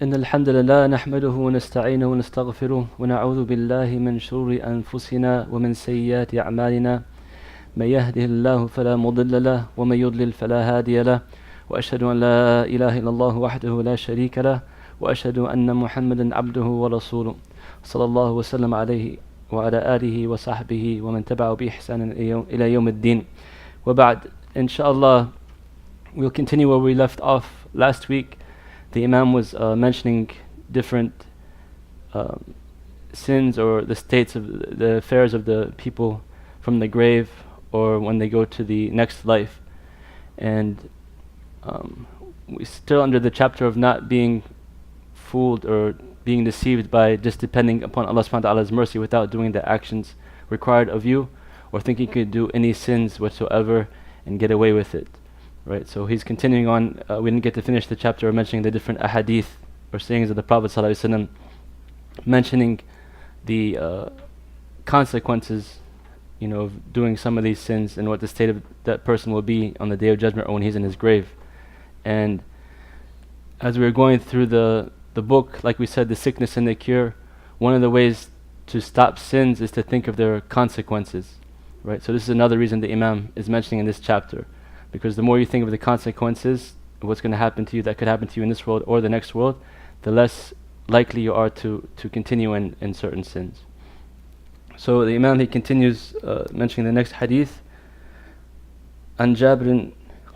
إن الحمد لله نحمده ونستعينه ونستغفره ونعوذ بالله من شرور أنفسنا ومن سيئات أعمالنا. من يهده الله فلا مضل له ومن يضلل فلا هادي له، وأشهد أن لا إله إلا الله وحده لا شريك له، وأشهد أن محمدا عبده ورسوله صلى الله وسلم عليه وعلى آله وصحبه ومن تبعه بإحسان إلى يوم الدين. وبعد, inshallah, we'll continue where we left off last week. The Imam was mentioning different sins or the states of the affairs of the people from the grave or when they go to the next life. And we're still under the chapter of not being fooled or being deceived by just depending upon Allah subhanahu wa ta'ala's mercy without doing the actions required of you, or thinking you could do any sins whatsoever and get away with it. Right, so he's continuing on. We didn't get to finish the chapter mentioning the different ahadith or sayings of the Prophet ﷺ, mentioning the consequences, of doing some of these sins and what the state of that person will be on the Day of Judgment or when he's in his grave. And as we were going through the book, like we said, the sickness and the cure, one of the ways to stop sins is to think of their consequences. Right, so this is another reason the Imam is mentioning in this chapter. Because the more you think of the consequences of what's going to happen to you, that could happen to you in this world or the next world, the less likely you are to continue in certain sins. So the Imam, he continues mentioning the next hadith. عن جابر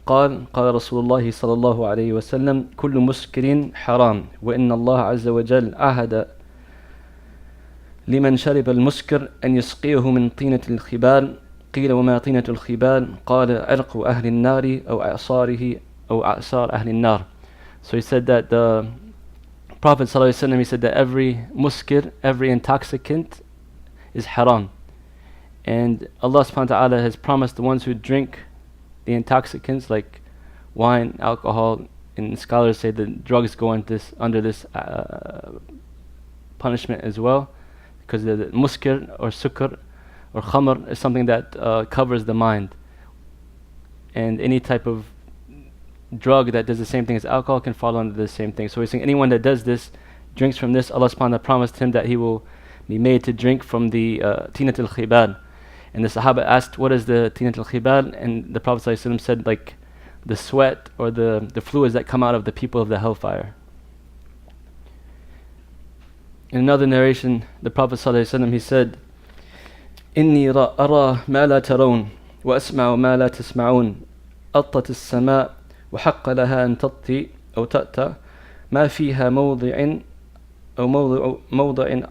قال قال رسول الله صلى الله عليه وسلم كل مسكر حرام وإن الله عز وجل عهد لمن شرب المسكر أن يسقيه من طينة الخبال. قيل وما طينة الخبال قال عرق أهل النار أو أعصاره أو أعصار أهل النار. So he said that the Prophet ﷺ, he said that every muskir, every intoxicant is haram. And Allah subhanahu wa ta'ala has promised the ones who drink the intoxicants like wine, alcohol, and scholars say that drugs go under this punishment as well, because the muskir or sukr or khamr is something that covers the mind. And any type of drug that does the same thing as alcohol can fall under the same thing. So he's saying anyone that does this, drinks from this, Allah subhanahu wa ta'ala promised him that he will be made to drink from the tinat al-khibal. And the Sahaba asked, what is the tinat al-khibal? And the Prophet ﷺ said, like the sweat or the fluids that come out of the people of the hellfire. In another narration, the Prophet ﷺ, he said, إني أرى ما لا ترون وأسمع ما لا تسمعون أطت السماء وحق لها أن تطي أو تأتى ما فيها موضع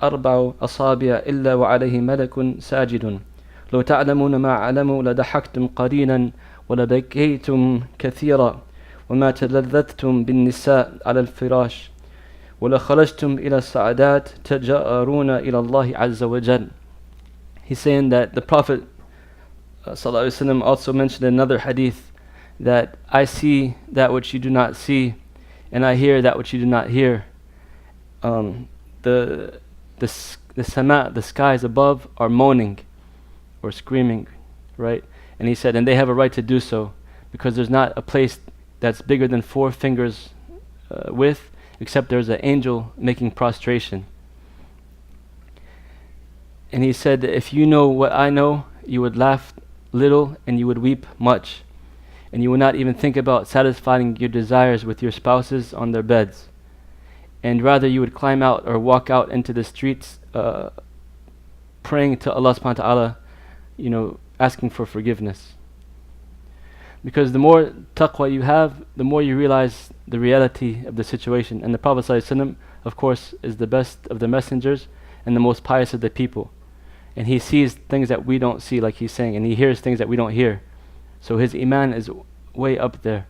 4 أصابع إلا وعليه ملك ساجد لو تعلمون ما علموا لضحكتم قليلا ولبكيتم كثيرا وما تلذذتم بالنساء على الفراش ولخرجتم إلى السعادات تجأرون إلى الله عز وجل. He's saying that the Prophet ﷺ also mentioned in another hadith that I see that which you do not see, and I hear that which you do not hear. The sama, the skies above, are moaning or screaming, right? And he said, and they have a right to do so, because there's not a place that's bigger than 4 fingers width, except there's an angel making prostration. And he said that if you know what I know, you would laugh little and you would weep much. And you would not even think about satisfying your desires with your spouses on their beds. And rather you would climb out or walk out into the streets praying to Allah subhanahu wa ta'ala, asking for forgiveness. Because the more taqwa you have, the more you realize the reality of the situation. And the Prophet ﷺ, of course, is the best of the messengers and the most pious of the people. And he sees things that we don't see, like he's saying, and he hears things that we don't hear. So his iman is way up there.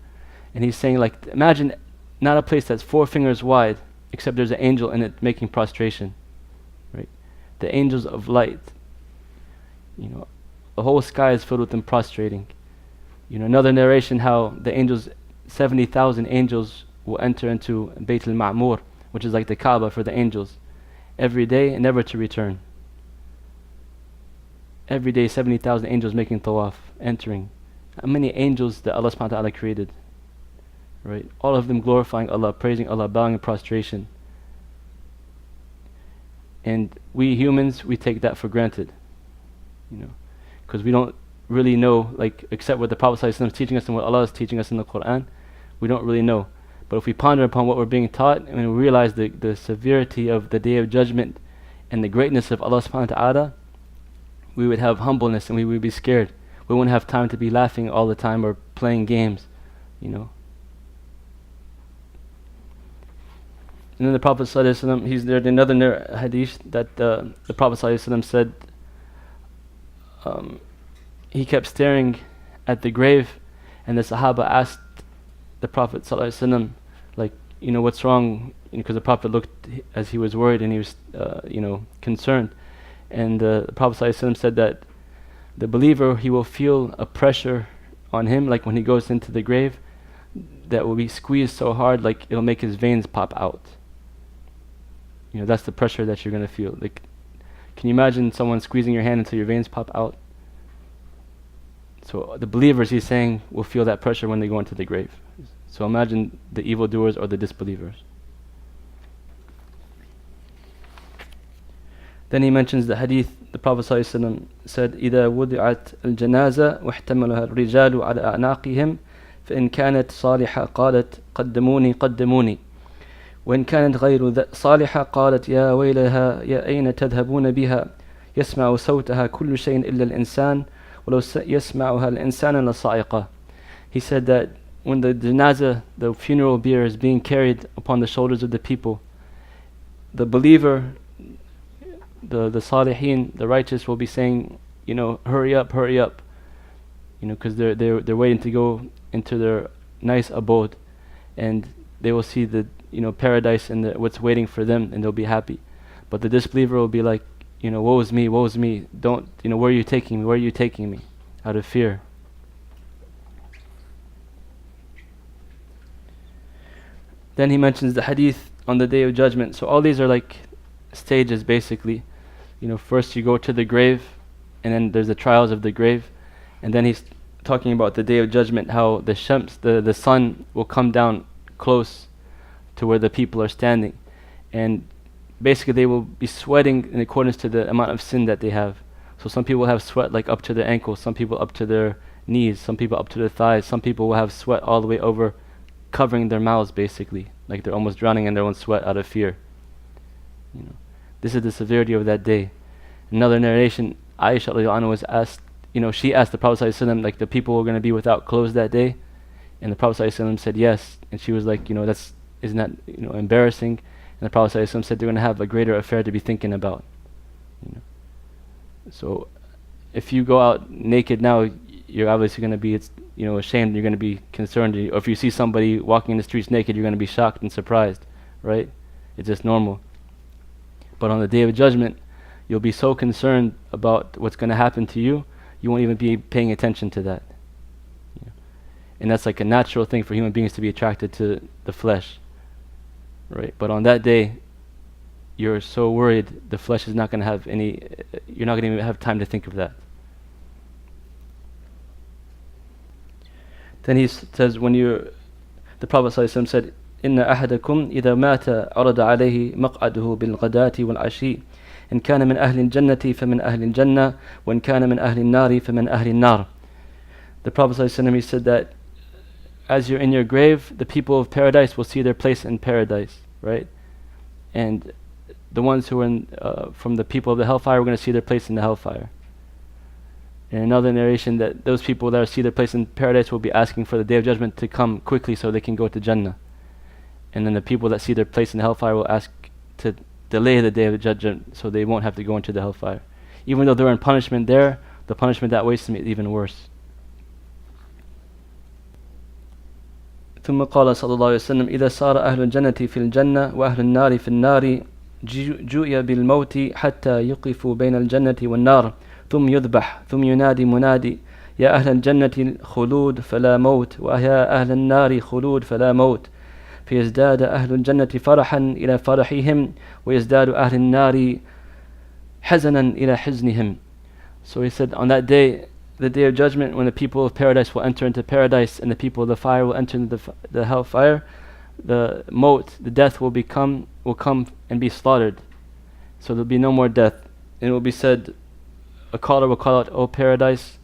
And he's saying, like, imagine not a place that's 4 fingers wide, except there's an angel in it making prostration. Right? The angels of light. The whole sky is filled with them prostrating. Another narration how the angels, 70,000 angels will enter into Bayt al-Ma'mur, which is like the Kaaba for the angels, every day and never to return. Every day 70,000 angels making tawaf, entering. How many angels that Allah subhanahu wa ta'ala created? right? All of them glorifying Allah, praising Allah, bowing in prostration. And we humans, we take that for granted, because we don't really know, like, except what the Prophet ﷺ is teaching us and what Allah is teaching us in the Quran, we don't really know. But if we ponder upon what we're being taught and we realize the severity of the Day of Judgment and the greatness of Allah subhanahu wa ta'ala, we would have humbleness and we would be scared. We wouldn't have time to be laughing all the time or playing games, And then the Prophet ﷺ, there's another hadith that the Prophet ﷺ said, he kept staring at the grave, and the Sahaba asked the Prophet ﷺ, like, what's wrong? Because the Prophet looked as he was worried and he was, concerned. And the Prophet ﷺ said that the believer, he will feel a pressure on him, like when he goes into the grave, that will be squeezed so hard, like it'll make his veins pop out. That's the pressure that you're going to feel. Like, can you imagine someone squeezing your hand until your veins pop out? So the believers, he's saying, will feel that pressure when they go into the grave. So imagine the evildoers or the disbelievers. Then he mentions the hadith. The Prophet ﷺ said, إِذَا وُضِعَتْ الْجَنَازَةُ وَاحْتَمَلُهَا الرِّجَالُ عَلَى أَعْنَاقِهِمْ فإن كانت صالحة قالت قدموني قدموني، وإن كانت غير صالحة قالت يا ويلها يا أين تذهبون بها، يسمع صوتها كل شيء إلا الإنسان ولو يسمعها الإنسان لصائقة. He said that when the janazah, the funeral bier, is being carried upon the shoulders of the people, the believer, the salihin, the righteous, will be saying, hurry up, because they're waiting to go into their nice abode, and they will see the paradise and what's waiting for them, and they'll be happy. But the disbeliever will be like, woe is me, don't, where are you taking me, out of fear. Then he mentions the hadith on the Day of Judgment. So all these are like stages, basically. First you go to the grave, and then there's the trials of the grave, and then he's talking about the Day of Judgment, how the shams, the sun will come down close to where the people are standing, and basically they will be sweating in accordance to the amount of sin that they have. So some people have sweat like up to their ankles, some people up to their knees, some people up to their thighs, some people will have sweat all the way over, covering their mouths, basically, like they're almost drowning in their own sweat out of fear. This is the severity of that day. Another narration, Aisha radiallahu anha was asked, she asked the Prophet ﷺ, like, the people were going to be without clothes that day, and the Prophet ﷺ said yes, and she was like, isn't that embarrassing? And the Prophet ﷺ said they're going to have a greater affair to be thinking about. So if you go out naked now, you're obviously going to be ashamed, you're going to be concerned, or if you see somebody walking in the streets naked, you're going to be shocked and surprised, right? It's just normal. But on the Day of Judgment, you'll be so concerned about what's going to happen to you, you won't even be paying attention to that. And that's like a natural thing for human beings to be attracted to the flesh, right? But on that day, you're so worried, the flesh is not going to have you're not going to even have time to think of that. Then he says, the Prophet ﷺ said, إن أحدكم إذا مات عرض عليه مقعده بالغداة والعشي إن كان من أهل الجنة فمن أهل الجنة وإن كان من أهل النار فمن أهل النار. The Prophet ﷺ, he said that as you're in your grave, the people of paradise will see their place in paradise, right? And the ones who are from the people of the hellfire are going to see their place in the hellfire. In another narration, that those people that see their place in paradise will be asking for the Day of Judgment to come quickly so they can go to Jannah. And then the people that see their place in the hellfire will ask to delay the Day of Judgment so they won't have to go into the hellfire. Even though they're in punishment there, the punishment that waits them is even worse. ثم قال صلى الله عليه وسلم إذا صار أهل الجنة في الجنة وأهل النار في النار جُئِيَ بالموت حتى يقفوا بين الجنة والنار ثم يذبح ثم ينادي منادي يا أهل الجنة خلود فلا موت ويا أهل النار خلود فلا موت فيزداد أهل الجنة فرحا إلى فرحهم ويزداد أهل النار حزنا إلى حزنهم. So he said, on that day the day of judgment, when the people of paradise will enter into paradise and the people of the fire will enter into the hellfire, the maut, the death will come and be slaughtered. So there'll be no more death. And it will be said, a caller will call out, O paradise,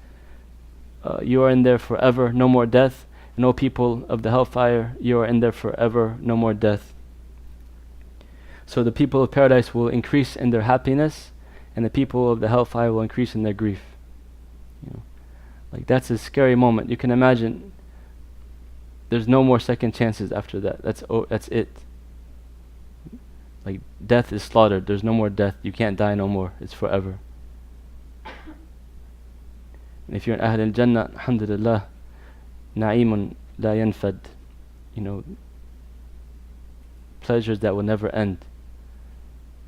you are in there forever, no more death. And O people of the hellfire, you are in there forever, no more death. So the people of paradise will increase in their happiness, and the people of the hellfire will increase in their grief. Like, that's a scary moment. You can imagine there's no more second chances after that. That's it. Like, death is slaughtered. There's no more death. You can't die no more. It's forever. And if you're in Ahl al-Jannah, alhamdulillah, na'imun la yanfad. Pleasures that will never end.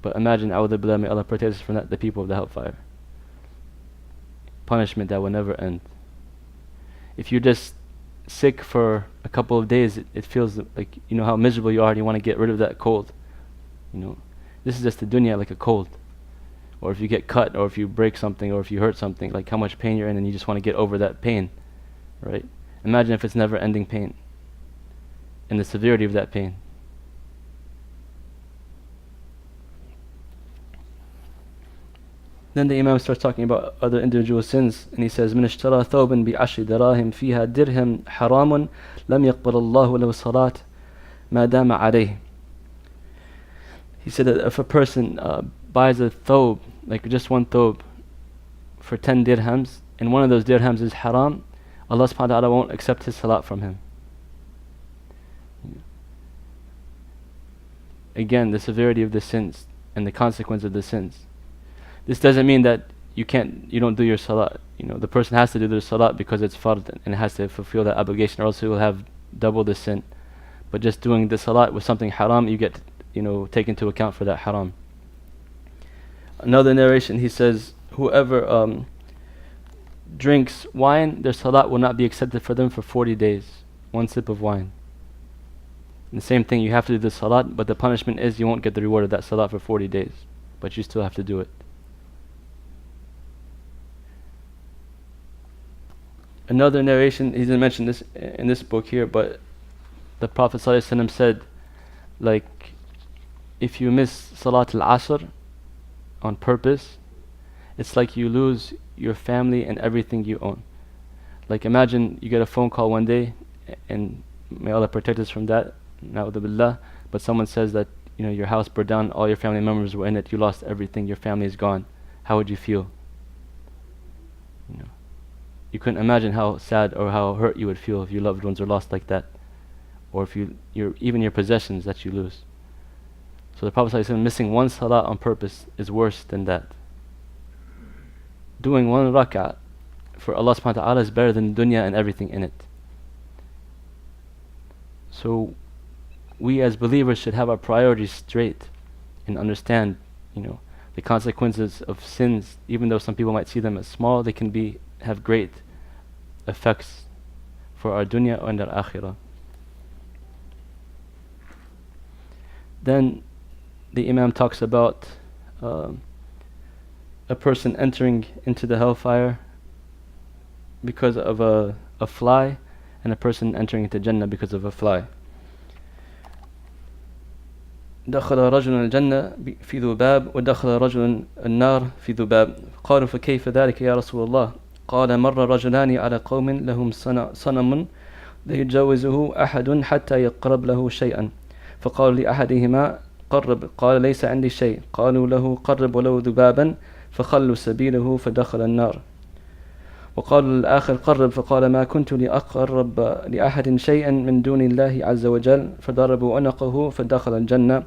But imagine, a'udhu billah, may Allah protect us from that, the people of the hellfire. Punishment that will never end. If you're just sick for a couple of days, it feels like, how miserable you are and you want to get rid of that cold. This is just the dunya, like a cold. Or if you get cut, or if you break something, or if you hurt something, like how much pain you're in and you just want to get over that pain, right? Imagine if it's never ending pain and the severity of that pain. Then the Imam starts talking about other individual sins, and he says, مِنْ اشْتَرَى ثَوْبًا بِعَشْرِ دَرَاهِمْ فِيهَا دِرْهَمْ حَرَامٌ لَمْ يَقْبَلَ اللَّهُ لَهُ صَلَاةٌ مَا دَامَ عَلَيْهِ. He said that if a person buys a thobe, like just one thobe, for 10 dirhams, and one of those dirhams is haram, Allah subhanahu wa ta'ala won't accept his salat from him. Again, the severity of the sins and the consequence of the sins. This doesn't mean that you don't do your salat. The person has to do their salat because it's fard and has to fulfill that obligation, or else he will have double the sin. But just doing the salat with something haram, you get take into account for that haram. Another narration, he says, whoever drinks wine, their salat will not be accepted for them for 40 days. One sip of wine. And the same thing, you have to do the salat, but the punishment is you won't get the reward of that salat for 40 days. But you still have to do it. Another narration, he didn't mention this in this book here, but the Prophet ﷺ said, like, if you miss Salat al-Asr on purpose, it's like you lose your family and everything you own. Like, imagine you get a phone call one day, and may Allah protect us from that, na'udhu billah, but someone says that your house burned down, all your family members were in it, you lost everything, your family is gone. How would you feel? You couldn't imagine how sad or how hurt you would feel if your loved ones are lost like that, or if even your possessions that you lose. So the Prophet ﷺ, missing one salah on purpose is worse than that. Doing one rak'ah for Allah subhanahu wa ta'ala is better than dunya and everything in it. So we as believers should have our priorities straight and understand, the consequences of sins. Even though some people might see them as small, they can have great effects for our dunya and our akhirah. Then the Imam talks about a person entering into the hellfire because of a fly, and a person entering into Jannah because of a fly. دخل رجل الجنة في ذباب ودخل رجل النار في ذباب قالوا فكيف ذلك يا رسول الله قال مر رجلان على قوم لهم صنم لا يجاوزه أحد حتى يقرب له شيئا فقالوا لأحدهما قرب قال ليس عندي شيء قالوا له قرب ولو ذبابا فخلوا سبيله فدخل النار وقال الآخر قرب فقال ما كنت لأقرب لأحد شيئا من دون الله عز وجل فضربوا عنقه فدخل الجنة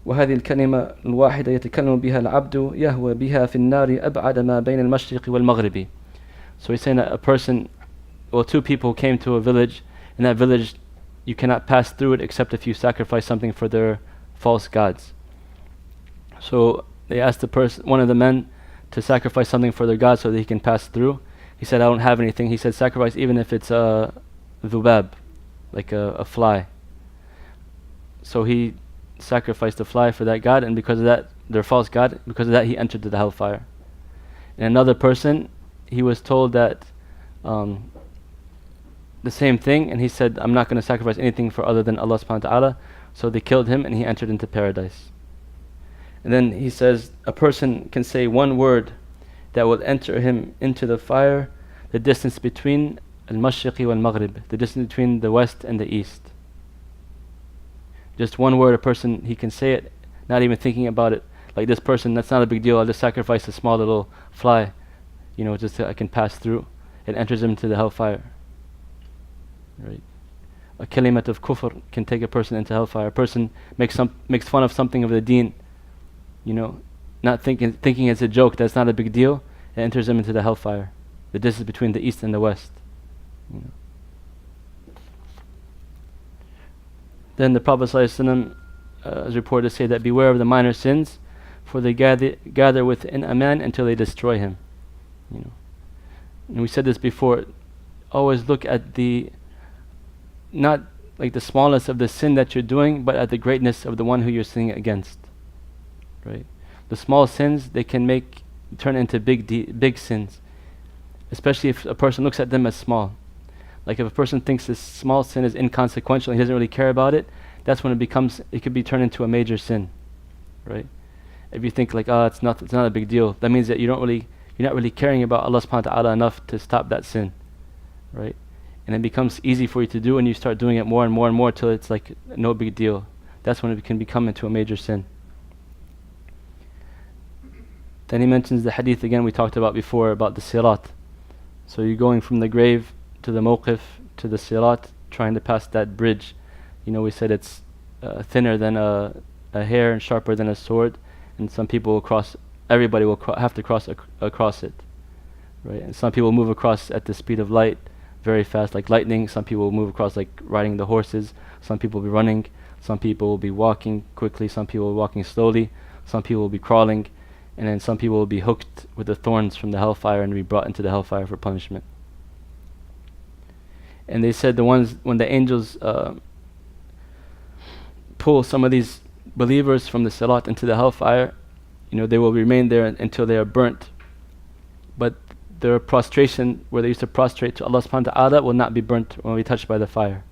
وهذه الكلمة الواحدة يتكلم بها العبد يهوى بها في النار أبعد ما بين المشرق والمغرب. So he's saying that two people came to a village. In that village you cannot pass through it except if you sacrifice something for their false gods. So they asked one of the men to sacrifice something for their god so that he can pass through. He said, I don't have anything. He said, sacrifice even if it's a dhubab, like a fly. So he sacrificed a fly for that god, and because of that, their false god, because of that he entered the hellfire. And another person, he was told that um, the same thing, and he said, I'm not going to sacrifice anything for other than Allah subhanahu wa ta'ala. So they killed him and he entered into paradise. And then he says, a person can say one word that will enter him into the fire, the distance between al-mashriqi wal-maghrib, the distance between the west and the east. Just one word, a person, he can say it, not even thinking about it. Like this person, that's not a big deal, I'll just sacrifice a small little fly, just so I can pass through. It enters him into the hellfire. Right? A kalimat of kufr can take a person into hellfire. A person makes fun of something of the deen, not thinking it's a joke, that's not a big deal, it enters him into the hellfire. The distance between the east and the west. Then the Prophet ﷺ is reported to say that beware of the minor sins, for they gather within a man until they destroy him. And we said this before, always look at not like the smallness of the sin that you're doing, but at the greatness of the one who you're sinning against. Right? The small sins, they can turn into big sins, especially if a person looks at them as small. Like if a person thinks this small sin is inconsequential, he doesn't really care about it, that's when it could be turned into a major sin. Right? If you think like, it's not a big deal, that means that you're not really caring about Allah subhanahu wa ta'ala enough to stop that sin. Right? And it becomes easy for you to do, and you start doing it more and more and more till it's like no big deal. That's when it can become into a major sin. Then he mentions the hadith again we talked about before about the sirat. So you're going from the grave to the mawqif to the sirat, trying to pass that bridge. We said it's thinner than a hair and sharper than a sword, and some people will cross. Everybody will have to cross across it, right? And some people move across at the speed of light, very fast, like lightning. Some people will move across like riding the horses. Some people will be running. Some people will be walking quickly. Some people will be walking slowly. Some people will be crawling. And then some people will be hooked with the thorns from the hellfire and be brought into the hellfire for punishment. And they said when the angels pull some of these believers from the sirat into the hellfire, they will remain there until they are burnt. But their prostration, where they used to prostrate to Allah subhanahu wa ta'ala, will not be burnt when we touched by the fire.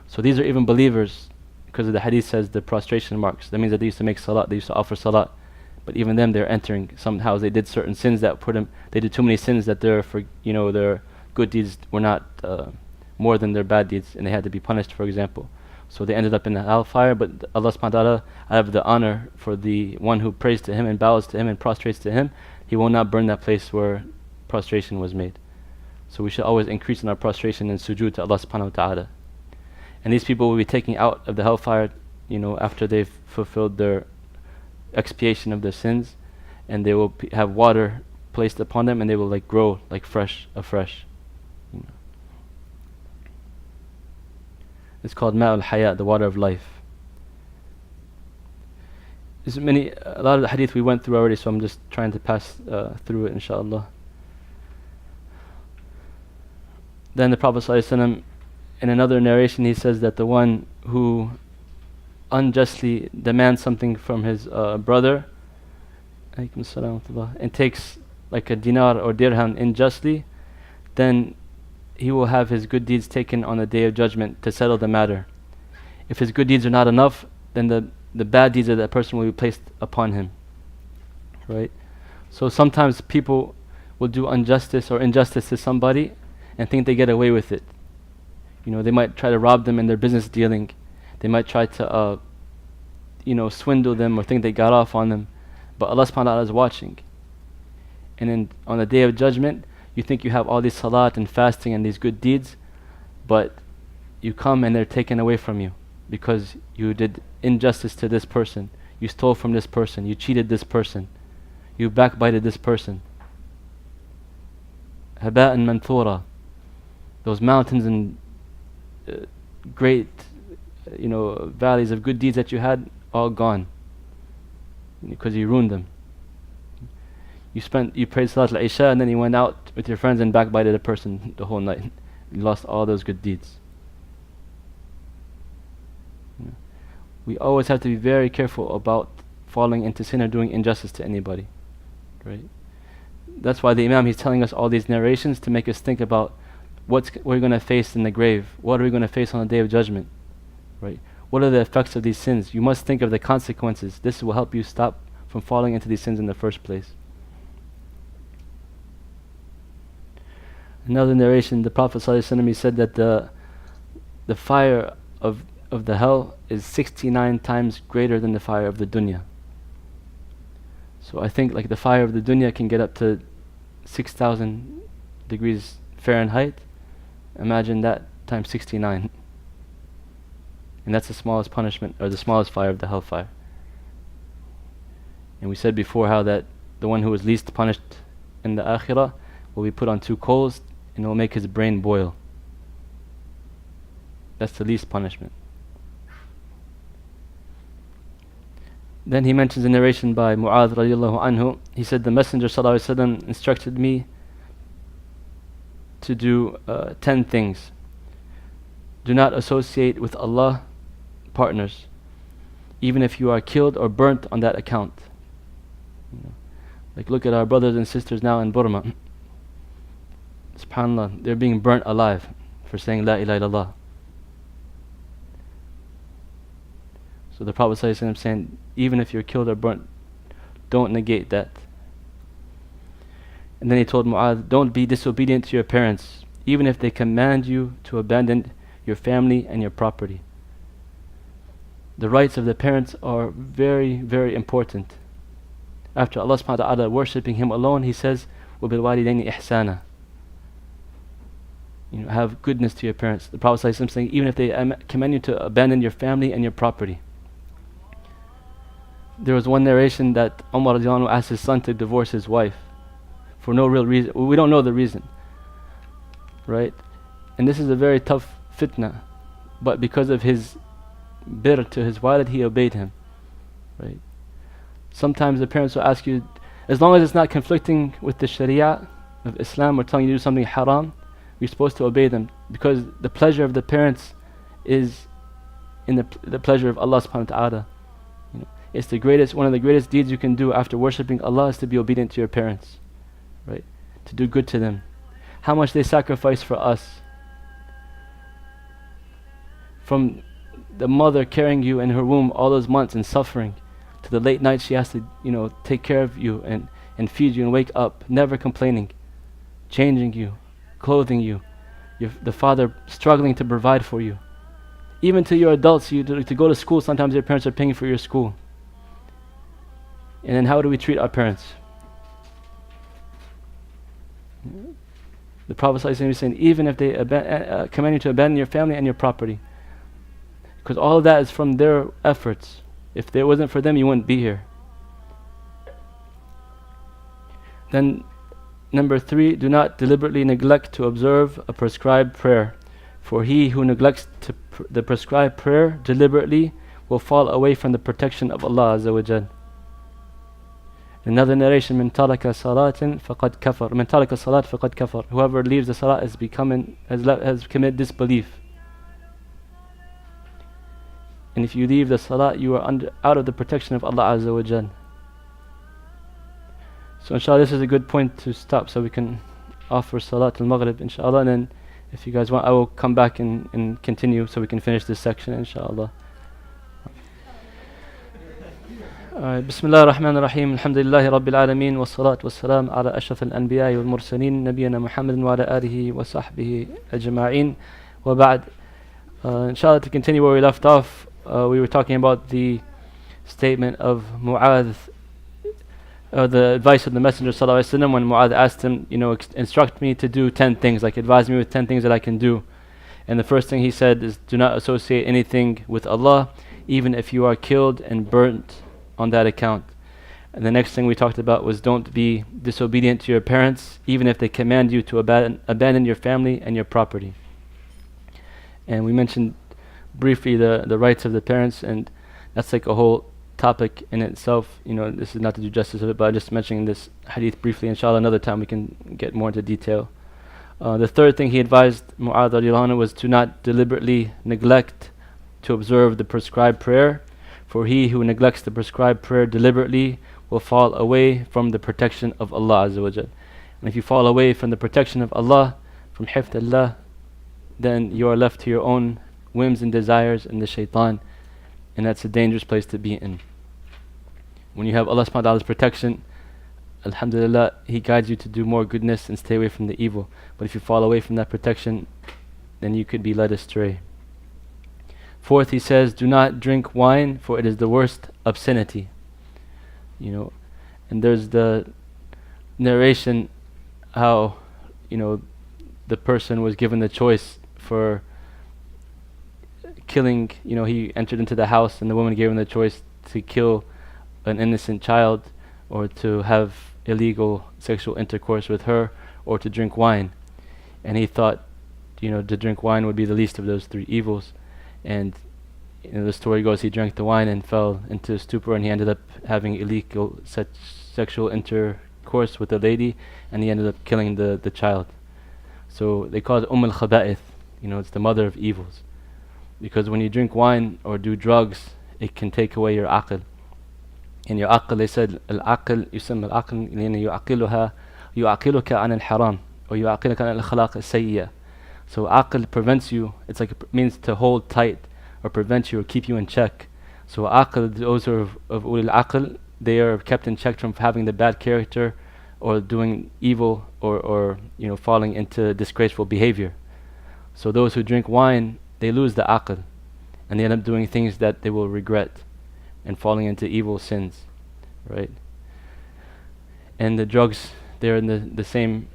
So these are even believers, because the hadith says the prostration marks. That means that they used to make salat, they used to offer salat. But even them, they're entering. Somehow they did certain sins they did too many sins that their good deeds were not more than their bad deeds, and they had to be punished, for example. So they ended up in the hellfire, but Allah subhanahu wa ta'ala, out of the honor for the one who prays to him and bows to him and prostrates to him, he will not burn that place where prostration was made. So we should always increase in our prostration and sujood to Allah subhanahu wa ta'ala. And these people will be taken out of the hellfire, after they've fulfilled their expiation of their sins, and they will have water placed upon them, and they will grow afresh. It's called Ma'ul Hayat, the water of life. There's a lot of the hadith we went through already, so I'm just trying to pass through it, inshaAllah. Then the Prophet ﷺ, in another narration, he says that the one who unjustly demands something from his brother, and takes like a dinar or dirham unjustly, then he will have his good deeds taken on the Day of Judgment to settle the matter. If his good deeds are not enough, then the bad deeds of that person will be placed upon him. Right? So sometimes people will do injustice to somebody and think they get away with it. They might try to rob them in their business dealing. They might try to swindle them or think they got off on them. But Allah subhanahu wa ta'ala is watching. And then on the Day of Judgment, you think you have all these salat and fasting and these good deeds, but you come and they're taken away from you because you did injustice to this person. You stole from this person. You cheated this person. You backbited this person. Haba'an manthura. Those mountains and great valleys of good deeds that you had, all gone because you ruined them. You prayed Salat al-Isha and then you went out with your friends and backbited a person the whole night. You lost all those good deeds. We always have to be very careful about falling into sin or doing injustice to anybody. Right? that's why the Imam, he's telling us all these narrations to make us think about what we're going to face in the grave. What are we going to face on the Day of Judgment? Right? What are the effects of these sins? You must think of the consequences. This will help you stop from falling into these sins in the first place. Another narration, the Prophet ﷺ, he said that the fire of the hell is 69 times greater than the fire of the dunya. So I think like the fire of the dunya can get up to 6,000 degrees Fahrenheit. Imagine that times 69. And that's the smallest punishment, or the smallest fire of the hellfire. And we said before how that the one who is least punished in the akhirah will be put on 2 coals and it will make his brain boil. That's the least punishment. Then he mentions a narration by Mu'adh radiallahu anhu. He said, the Messenger sallallahu alaihi wasallam instructed me to do 10 things. Do not associate with Allah partners, even if you are killed or burnt on that account. Like look at our brothers and sisters now in Burma. SubhanAllah, they're being burnt alive for saying La ilaha illallah. So the Prophet ﷺ is saying, even if you're killed or burnt, don't negate that. And then he told Mu'adh, don't be disobedient to your parents, even if they command you to abandon your family and your property. The rights of the parents are very, very important. After Allah subhanahu wa ta'ala worshipping Him alone, He says, وَبِالْوَالِدَيْنِ إِحْسَانًا. Have goodness to your parents. The Prophet ﷺ saying, even if they command you to abandon your family and your property. There was one narration that Umar radiallahu anhu asked his son to divorce his wife for no real reason. We don't know the reason, right? And this is a very tough fitna, but because of his birr to his walid, he obeyed him, right? Sometimes the parents will ask you, as long as it's not conflicting with the sharia of Islam or telling you to do something haram, you're supposed to obey them, because the pleasure of the parents is in the pleasure of Allah subhanahu wa ta'ala. It's one of the greatest deeds you can do after worshipping Allah is to be obedient to your parents, right? To do good to them. How much they sacrifice for us. From the mother carrying you in her womb all those months and suffering, to the late night she has to, take care of you and feed you and wake up, never complaining, changing you, clothing you, the father struggling to provide for you. Even to your adults, to go to school, sometimes your parents are paying for your school. And then how do we treat our parents? The Prophet ﷺ is saying, even if they command you to abandon your family and your property, because all of that is from their efforts. If it wasn't for them, you wouldn't be here. Then number 3, do not deliberately neglect to observe a prescribed prayer, for he who neglects the prescribed prayer deliberately will fall away from the protection of Allah Azza wa Jal. Another narration, من ترك صلاة فقد كفر. من ترك الصلاة فقد كفر. Whoever leaves the salah has committed disbelief. And if you leave the salah, you are out of the protection of Allah Azza wa Jal. So inshallah, this is a good point to stop, so we can offer Salat al-Maghrib inshallah, and then if you guys want, I will come back and continue so we can finish this section inshallah. بسم الله الرحمن الرحيم الحمد لله رب العالمين والصلاة والسلام على أشرف الأنبياء والمرسلين نبينا محمد وعلى آله وصحبه أجمعين وبعد. Inshallah, to continue where we left off, we were talking about the statement of Mu'adh, the advice of the Messenger sallallahu alaihi wasallam when Mu'adh asked him, instruct me to do 10 things, like advise me with 10 things that I can do. And the first thing he said is, do not associate anything with Allah, even if you are killed and burnt on that account. And the next thing we talked about was, don't be disobedient to your parents, even if they command you to abandon your family and your property. And we mentioned briefly the rights of the parents, and that's like a whole topic in itself. This is not to do justice of it, but I'm just mentioning this hadith briefly. Inshallah, another time we can get more into detail. The third thing he advised Mu'adh radiallahu anhu was to not deliberately neglect to observe the prescribed prayer, for he who neglects the prescribed prayer deliberately will fall away from the protection of Allah Azza wa Jal. And if you fall away from the protection of Allah, from hifd Allah, then you are left to your own whims and desires and the shaitan, and that's a dangerous place to be in. When you have Allah subhanahu wa ta'ala's protection, alhamdulillah, He guides you to do more goodness and stay away from the evil. But if you fall away from that protection, then you could be led astray. Fourth, he says, do not drink wine, for it is the worst obscenity. And there's the narration how, the person was given the choice for killing, he entered into the house and the woman gave him the choice to kill an innocent child or to have illegal sexual intercourse with her or to drink wine. And he thought, to drink wine would be the least of those three evils. And the story goes, he drank the wine and fell into a stupor, and he ended up having illegal sexual intercourse with a lady, and he ended up killing the child. So they call it al-Khaba'ith, it's the mother of evils. Because when you drink wine or do drugs, it can take away your aql. And your aql, they said, al-aql, yusam al-aql, yu'aqiluka an al-haram, or yu'aqiluka an al-khalaq as-sayya. So aql prevents you, it's like it means to hold tight, or prevent you, or keep you in check. So aql, those of ulil aql, they are kept in check from having the bad character, or doing evil, or falling into disgraceful behavior. So those who drink wine, they lose the aql, and they end up doing things that they will regret, and falling into evil sins, right? And the drugs, they're in the same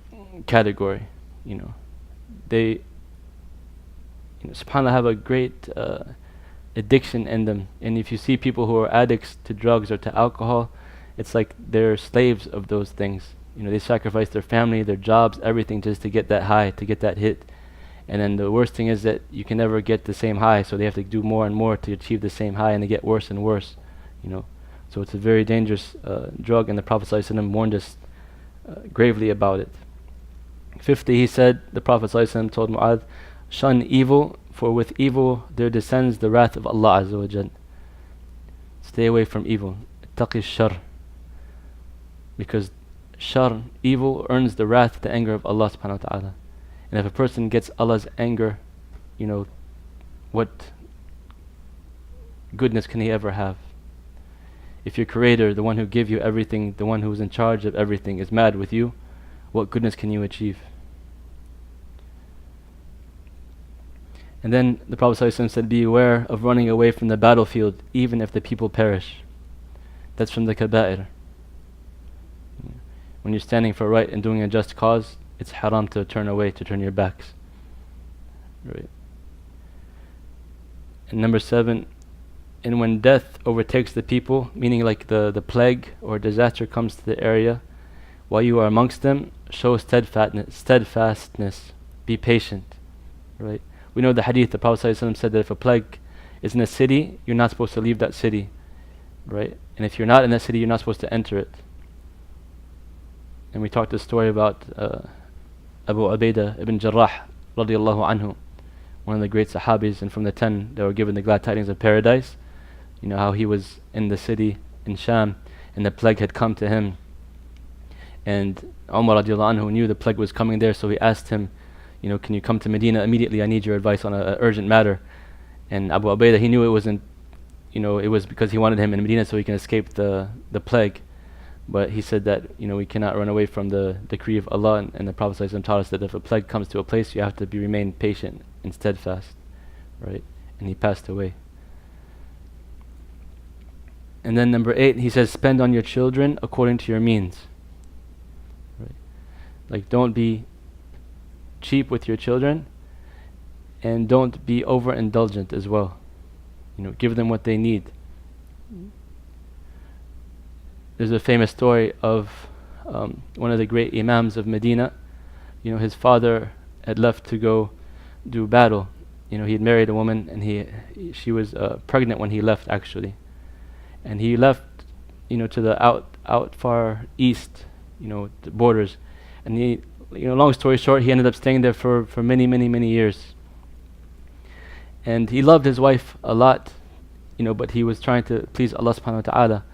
category, They, subhanAllah, have a great addiction in them. And if you see people who are addicts to drugs or to alcohol, it's like they're slaves of those things. They sacrifice their family, their jobs, everything just to get that high, to get that hit. And then the worst thing is that you can never get the same high, so they have to do more and more to achieve the same high, and they get worse and worse. So it's a very dangerous drug, and the Prophet ﷺ warned us gravely about it. 50, he said, the Prophet ﷺ told Mu'adh, shun evil, for with evil there descends the wrath of Allah Azza wa Jal. Stay away from evil. Ittaqi shar. Because shar, evil, earns the wrath, the anger of Allah subhanahu wa ta'ala. And if a person gets Allah's anger, what goodness can he ever have? If your Creator, the one who gave you everything, the one who is in charge of everything, is mad with you, what goodness can you achieve? And then the Prophet ﷺ said, be aware of running away from the battlefield, even if the people perish. That's from the kaba'ir. When you're standing for right and doing a just cause, it's haram to turn away, to turn your backs. Right. And number 7, and when death overtakes the people, meaning like the plague or disaster comes to the area, while you are amongst them, show steadfastness, be patient. Right. We know the hadith, the Prophet ﷺ said that if a plague is in a city, you're not supposed to leave that city. Right. And if you're not in that city, you're not supposed to enter it. And we talked a story about Abu Ubaidah ibn Jarrah radiallahu anhu, one of the great Sahabis, and from the 10 that were given the glad tidings of paradise. How he was in the city in Sham, and the plague had come to him. And Umar radiallahu anhu knew the plague was coming there, so he asked him, can you come to Medina immediately? I need your advice on an urgent matter. And Abu Ubaidah, he knew it wasn't, it was because he wanted him in Medina so he can escape the plague. But he said that, we cannot run away from the decree of Allah, and the Prophet ﷺ taught us that if a plague comes to a place, you have to remain patient and steadfast, right? And he passed away. And then number 8, he says, spend on your children according to your means. Right? Like, don't be cheap with your children, and don't be overindulgent as well. Give them what they need. There's a famous story of one of the great imams of Medina. His father had left to go do battle. He had married a woman, and she was pregnant when he left, actually. And he left, to the out far east, the borders. And he, long story short, he ended up staying there for many, many, many years. And he loved his wife a lot, but he was trying to please Allah subhanahu wa ta'ala.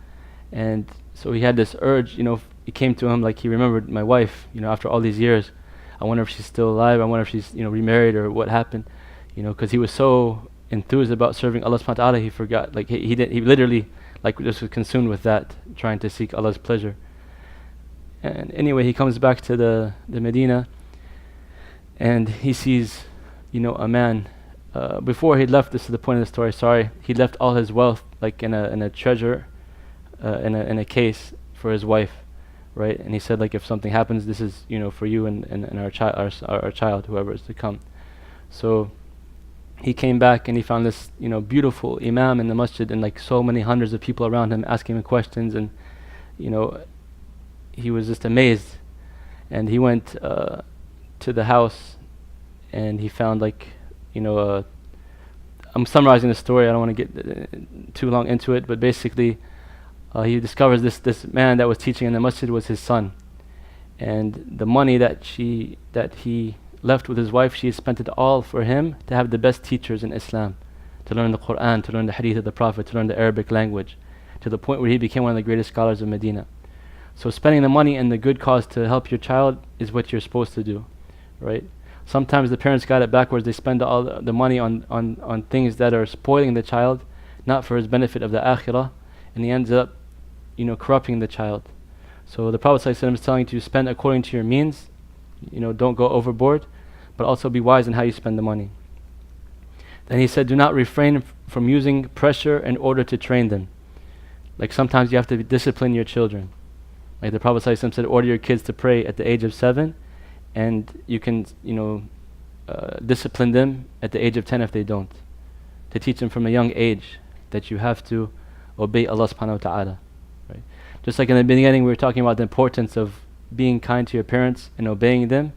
And so he had this urge, it came to him like he remembered my wife, after all these years. I wonder if she's still alive. I wonder if she's, remarried or what happened, because he was so enthused about serving Allah subhanahu wa ta'ala, he forgot, like he literally like just was consumed with that, trying to seek Allah's pleasure. And anyway, he comes back to the Medina, and he sees, a man. Before he left, this is the point of the story. Sorry, he left all his wealth, like in a treasure, in a case for his wife, right? And he said, like, if something happens, this is, for you and our child, whoever is to come. So he came back and he found this, beautiful imam in the masjid, and like so many hundreds of people around him asking him questions, and he was just amazed. And he went to the house, and he found like, I'm summarizing the story. I don't want to get too long into it, but basically, he discovers this man that was teaching in the masjid was his son, and the money that he left with his wife, she spent it all for him to have the best teachers in Islam, to learn the Quran, to learn the hadith of the Prophet, to learn the Arabic language, to the point where he became one of the greatest scholars of Medina. So spending the money in the good cause to help your child is what you're supposed to do, right? Sometimes the parents got it backwards. They spend all the money on things that are spoiling the child, not for his benefit of the akhirah, and he ends up, corrupting the child. So the Prophet ﷺ is telling you to spend according to your means, don't go overboard, but also be wise in how you spend the money. Then he said, do not refrain from using pressure in order to train them. Like sometimes you have to discipline your children. Like the Prophet ﷺ said, order your kids to pray at the age of 7, and you can, discipline them at the age of 10 if they don't. To teach them from a young age that you have to obey Allah subhanahu wa ta'ala. Right? Just like in the beginning we were talking about the importance of being kind to your parents and obeying them.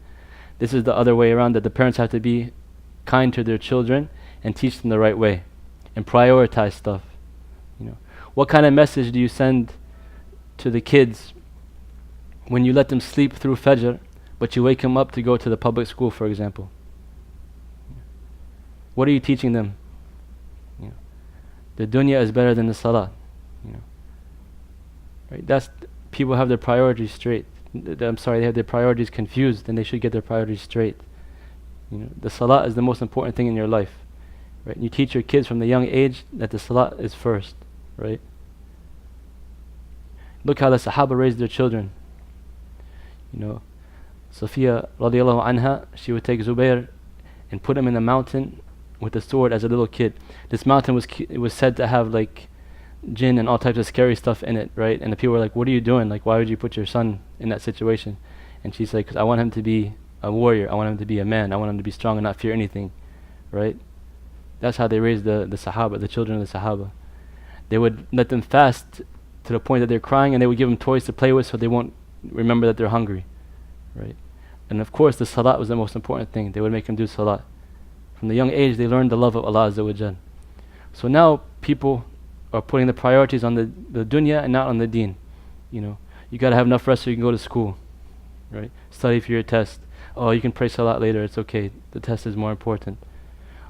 This is the other way around, that the parents have to be kind to their children and teach them the right way and prioritize stuff. What kind of message do you send to the kids when you let them sleep through Fajr, but you wake them up to go to the public school, for example? What are you teaching them? The dunya is better than the salah. Right? People have their priorities straight. They have their priorities confused, and they should get their priorities straight. The salah is the most important thing in your life. Right? You teach your kids from the young age that the salah is first. Right? Look how the Sahaba raised their children. Safiya radiallahu anha, she would take Zubair and put him in a mountain with a sword as a little kid. This mountain was said to have like jinn and all types of scary stuff in it, right? And the people were like, what are you doing? Like, why would you put your son in that situation? And she's like, 'cause I want him to be a warrior. I want him to be a man. I want him to be strong and not fear anything, right? That's how they raised the Sahaba, the children of the Sahaba. They would let them fast to the point that they're crying, and they would give them toys to play with so they won't remember that they're hungry, right? And of course the salat was the most important thing. They would make them do salat. From the young age they learned the love of Allah Azza wa Jal. So now people are putting the priorities on the dunya and not on the deen. You gotta have enough rest so you can go to school, right? Study for your test. Oh, you can pray salat later, it's okay. The test is more important.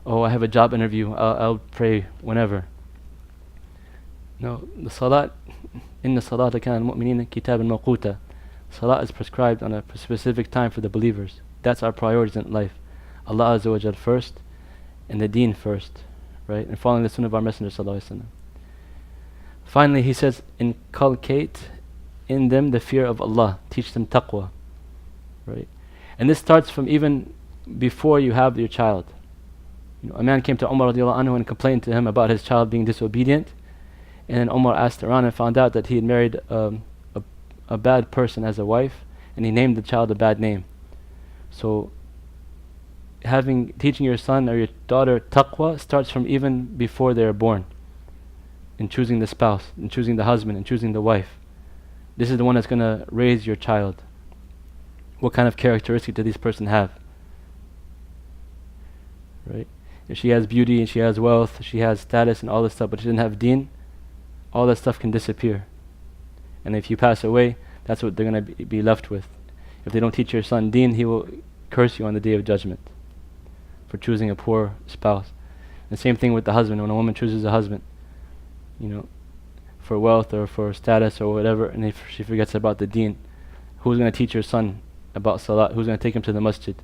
Oh, I have a job interview, I'll pray whenever. No, the salat, inna salata kana al-mu'minina kitaban mawquta. Salat is prescribed on a specific time for the believers. That's our priorities in life. Allah Azza wa Jal first, and the deen first, right? And following the sunnah of our Messenger sallallahu alaihi wasallam. Finally, he says, inculcate in them the fear of Allah. Teach them taqwa, right? And this starts from even before you have your child. A man came to Umar radiallahu anhu and complained to him about his child being disobedient. And then Umar asked around and found out that he had married a bad person as a wife, and he named the child a bad name. So teaching your son or your daughter taqwa starts from even before they are born, in choosing the spouse, in choosing the husband, in choosing the wife. This is the one that's going to raise your child. What kind of characteristic does this person have? Right? If she has beauty and she has wealth, she has status and all this stuff, but she doesn't have deen, all that stuff can disappear. And if you pass away, that's what they're going to be left with. If they don't teach your son deen, he will curse you on the day of judgment for choosing a poor spouse. The same thing with the husband. When a woman chooses a husband, for wealth or for status or whatever, and if she forgets about the deen, who's going to teach your son about salat, who's going to take him to the masjid,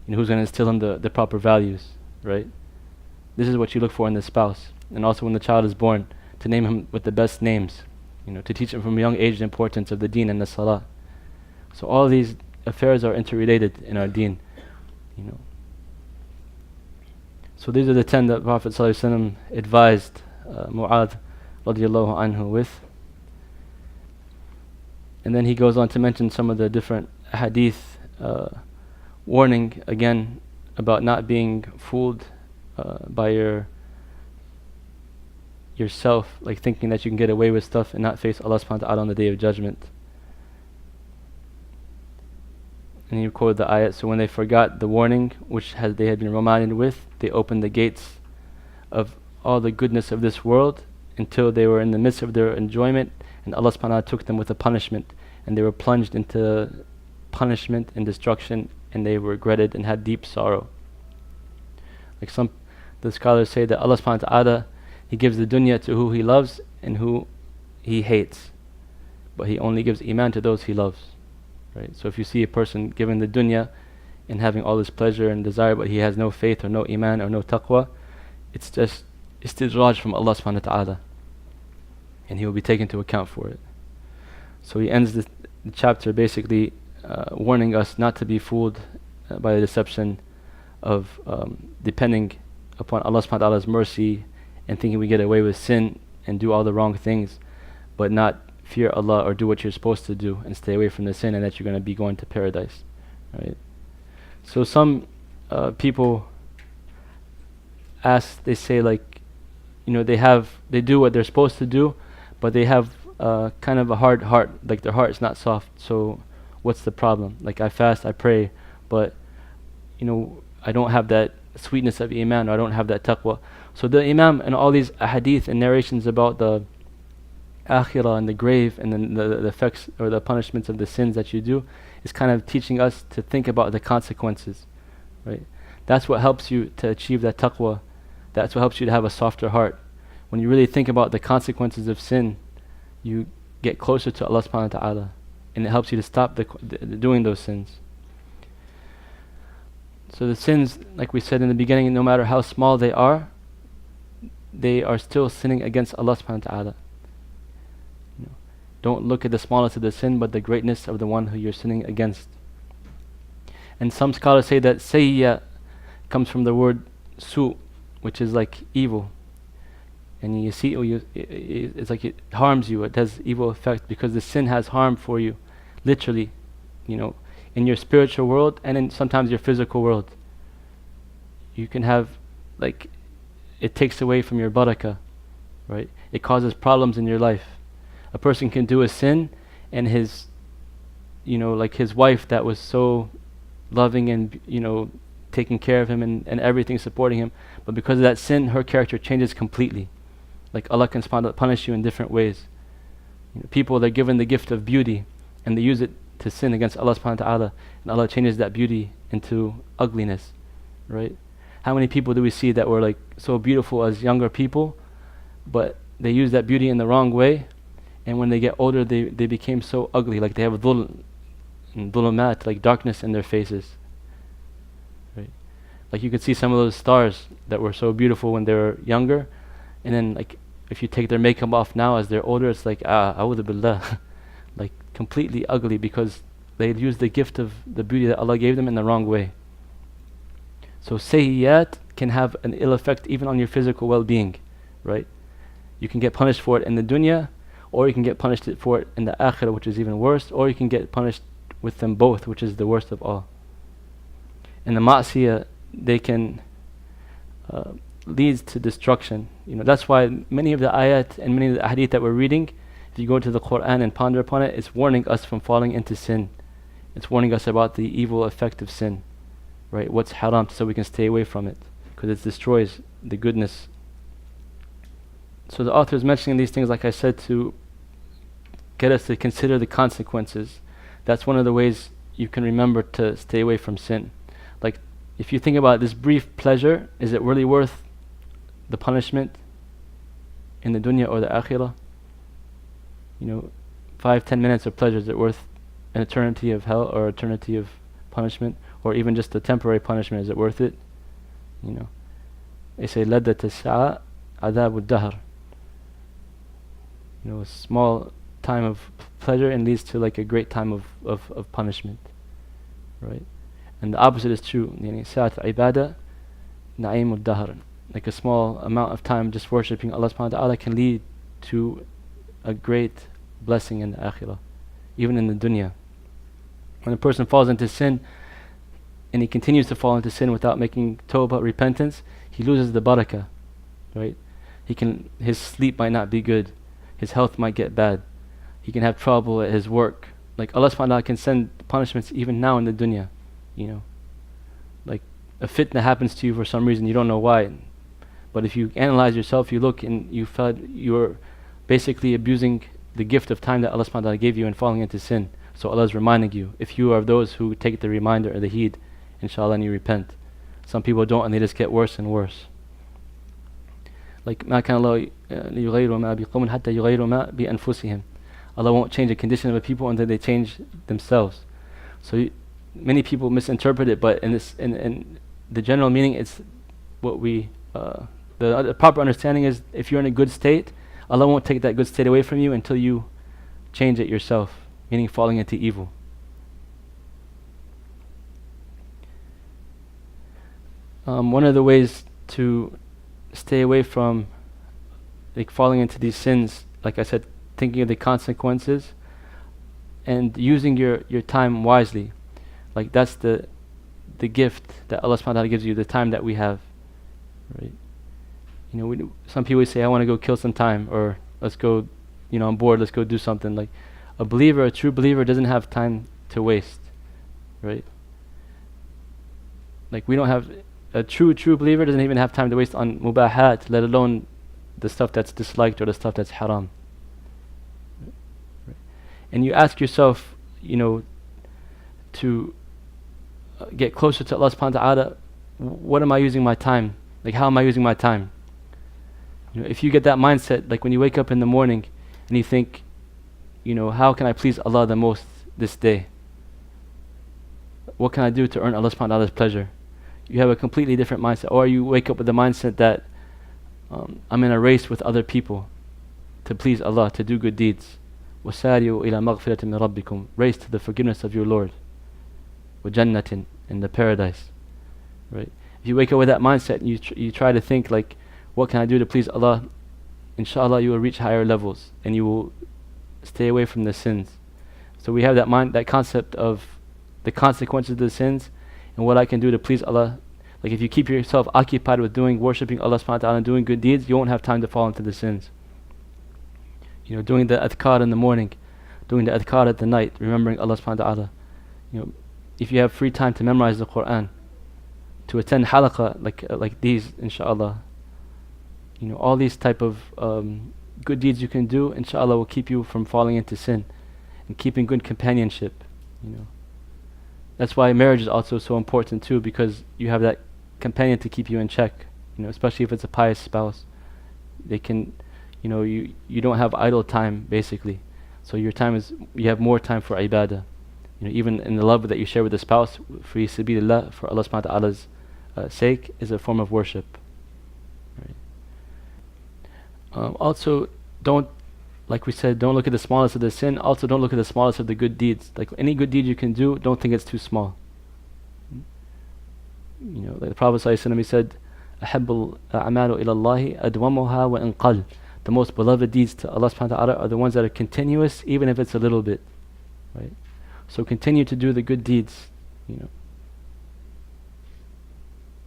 who's going to instill him the proper values, right? This is what you look for in the spouse. And also when the child is born, to name him with the best names, to teach him from a young age the importance of the deen and the salah. So all these affairs are interrelated in our deen, So these are the 10 that Prophet ﷺ advised Mu'adh radiallahu anhu with. And then he goes on to mention some of the different hadith warning again about not being fooled by yourself, like thinking that you can get away with stuff and not face Allah subhanahu wa ta'ala on the Day of Judgment. And he quoted the ayat, so when they forgot the warning which they had been reminded with, they opened the gates of all the goodness of this world until they were in the midst of their enjoyment, and Allah subhanahu wa ta'ala took them with a punishment, and they were plunged into punishment and destruction, and they regretted and had deep sorrow. Like the scholars say that Allah subhanahu wa ta'ala, He gives the dunya to who He loves and who He hates, but He only gives iman to those He loves. Right? So if you see a person given the dunya and having all this pleasure and desire, but he has no faith or no iman or no taqwa, it's just istidraj from Allah subhanahu wa ta'ala, and he will be taken into account for it. So he ends the chapter basically warning us not to be fooled by the deception of depending upon Allah subhanahu wa ta'ala's mercy and thinking we get away with sin and do all the wrong things, but not fear Allah or do what you're supposed to do and stay away from the sin, and that you're going to be going to paradise. Right? So some people ask, they say like, they do what they're supposed to do, but they have kind of a hard heart, like their heart is not soft. So what's the problem? Like I fast, I pray, but I don't have that sweetness of iman, or I don't have that taqwa. So the Imam and all these hadith and narrations about the akhirah and the grave and then the effects or the punishments of the sins that you do is kind of teaching us to think about the consequences, right? That's what helps you to achieve that taqwa. That's what helps you to have a softer heart. When you really think about the consequences of sin, you get closer to Allah subhanahu wa ta'ala, and it helps you to stop doing those sins. So the sins, like we said in the beginning, no matter how small they are still sinning against Allah subhanahu wa ta'ala. Don't look at the smallness of the sin, but the greatness of the one who you're sinning against. And some scholars say that sayya comes from the word su, which is like evil. And you see, it's like it harms you, it has evil effect, because the sin has harm for you, literally, in your spiritual world and in sometimes your physical world. You can have, like, it takes away from your barakah, right? It causes problems in your life. A person can do a sin, and his wife that was so loving and taking care of him and everything, supporting him, but because of that sin, her character changes completely. Like Allah can punish you in different ways. People, they're given the gift of beauty, and they use it to sin against Allah subhanahu wa ta'ala, and Allah changes that beauty into ugliness, right? How many people do we see that were like so beautiful as younger people, but they use that beauty in the wrong way, and when they get older they became so ugly, like they have dhulumat, like darkness in their faces, right? Like you could see some of those stars that were so beautiful when they were younger, and then like if you take their makeup off now as they're older, it's like a'udhu billah, like completely ugly, because they used the gift of the beauty that Allah gave them in the wrong way. So sayyat can have an ill effect even on your physical well-being, right? You can get punished for it in the dunya, or you can get punished for it in the akhirah, which is even worse, or you can get punished with them both, which is the worst of all. And the ma'siyah, they can lead to destruction. That's why many of the ayat and many of the hadith that we're reading, if you go to the Quran and ponder upon it, it's warning us from falling into sin. It's warning us about the evil effect of sin, right? What's haram, so we can stay away from it, because it destroys the goodness. So the author is mentioning these things, like I said, to get us to consider the consequences. That's one of the ways you can remember to stay away from sin. Like, if you think about this brief pleasure, is it really worth the punishment in the dunya or the akhirah? 5-10 minutes of pleasure, is it worth an eternity of hell or eternity of punishment, or even just a temporary punishment? Is it worth it? You know, they say laddat as-sa'a adab ad-dahr. You know, a small time of pleasure and leads to like a great time of punishment, right? And the opposite is true. Yani sa'at ibadah na'im ad-dahr. Like a small amount of time just worshipping Allah subhanahu wa ta'ala can lead to a great blessing in the akhirah, even in the dunya. When a person falls into sin and he continues to fall into sin without making tawbah, repentance, he loses the barakah, right? His sleep might not be good, his health might get bad, he can have trouble at his work. Like Allah subhanahu wa ta'ala can send punishments even now in the dunya, you know. Like a fitna happens to you for some reason, you don't know why. But if you analyze yourself, you look and you felt you're basically abusing the gift of time that Allah subhanahu wa ta'ala gave you and falling into sin. So Allah is reminding you. If you are those who take the reminder or the heed, inshallah, and you repent. Some people don't, and they just get worse and worse. Like ما كان الله ليغير ما بقوم حتى يغيروا ما بأنفسهم. Allah won't change the condition of a people until they change themselves. So many people misinterpret it, but in the general meaning, it's what we the proper understanding is, if you're in a good state, Allah won't take that good state away from you until you change it yourself, meaning falling into evil. One of the ways to stay away from like falling into these sins, like I said, thinking of the consequences and using your time wisely. Like that's the gift that Allah subhanahu wa ta'ala gives you, the time that we have, right? You know, some people say, I want to go kill some time, or let's go, you know, I'm bored, let's go do something. Like a believer, a true believer doesn't have time to waste, right? Like we don't have, a true believer doesn't even have time to waste on mubahat, let alone the stuff that's disliked or the stuff that's haram. Right? And you ask yourself, you know, to get closer to Allah subhanahu wa ta'ala, what am I using my time? Like how am I using my time? You know, if you get that mindset, like when you wake up in the morning and you think, you know, how can I please Allah the most this day? What can I do to earn Allah subhanahu wa ta'ala's pleasure? You have a completely different mindset. Or you wake up with the mindset that I'm in a race with other people to please Allah, to do good deeds. وَسَارِيُوا إِلَى مَغْفِرَةٍ مِّن رَبِّكُمْ. Race to the forgiveness of your Lord. وَجَنَّةٍ, in the paradise. Right? If you wake up with that mindset and you try to think like, what can I do to please Allah? Inshallah, you will reach higher levels and you will stay away from the sins. So we have that concept of the consequences of the sins and what I can do to please Allah. Like if you keep yourself occupied with worshipping Allah subhanahu wa ta'ala and doing good deeds, you won't have time to fall into the sins. You know, doing the adhkar in the morning, doing the adhkar at the night, remembering Allah subhanahu wa ta'ala. You know, if you have free time to memorize the Quran, to attend halaqah like these, inshallah. You know, all these type of good deeds you can do, inshallah, will keep you from falling into sin and keeping good companionship. You know, that's why marriage is also so important too, because you have that companion to keep you in check. You know, especially if it's a pious spouse, they can, you know, you don't have idle time basically. So you have more time for ibadah. You know, even in the love that you share with the spouse, for sabilillah, for Allah subhanahu wa ta'ala's sake, is a form of worship. Right? Also, don't, like we said, don't look at the smallest of the sin. Also, don't look at the smallest of the good deeds. Like any good deed you can do, don't think it's too small. You know, like the Prophet ﷺ, he said, أَحَبُّ الْأَعْمَالُ إِلَى اللَّهِ أَدْوَمُهَا وَإِنْ قَلَّ. The most beloved deeds to Allah subhanahu wa ta'ala are the ones that are continuous, even if it's a little bit. Right? So continue to do the good deeds, you know.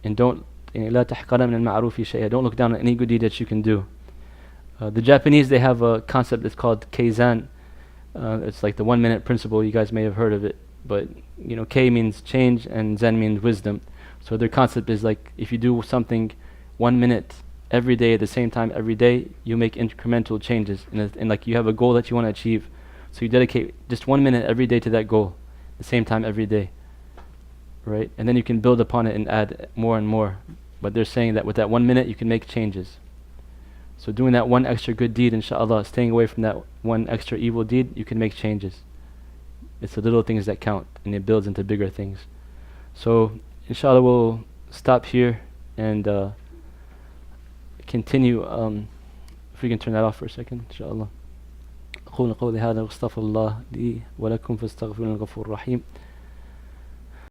And don't لَا تَحْقَرَ مِنَ الْمَعْرُوفِ شَيْئًا. Don't look down on any good deed that you can do. The Japanese, they have a concept that's called Keizan. It's like the 1 minute principle. You guys may have heard of it. But, you know, K means change and Zen means wisdom. So their concept is like, if you do something 1 minute every day at the same time every day, you make incremental changes. And like you have a goal that you want to achieve. So you dedicate just 1 minute every day to that goal, the same time every day. Right? And then you can build upon it and add more and more. But they're saying that with that 1 minute, you can make changes. So doing that one extra good deed, inshallah, staying away from that one extra evil deed, you can make changes. It's the little things that count, and it builds into bigger things. So, inshallah, we'll stop here and continue. If we can turn that off for a second, inshallah. أقول قولي هذا واستغفر الله لي ولكم فاستغفروه الغفور الرحيم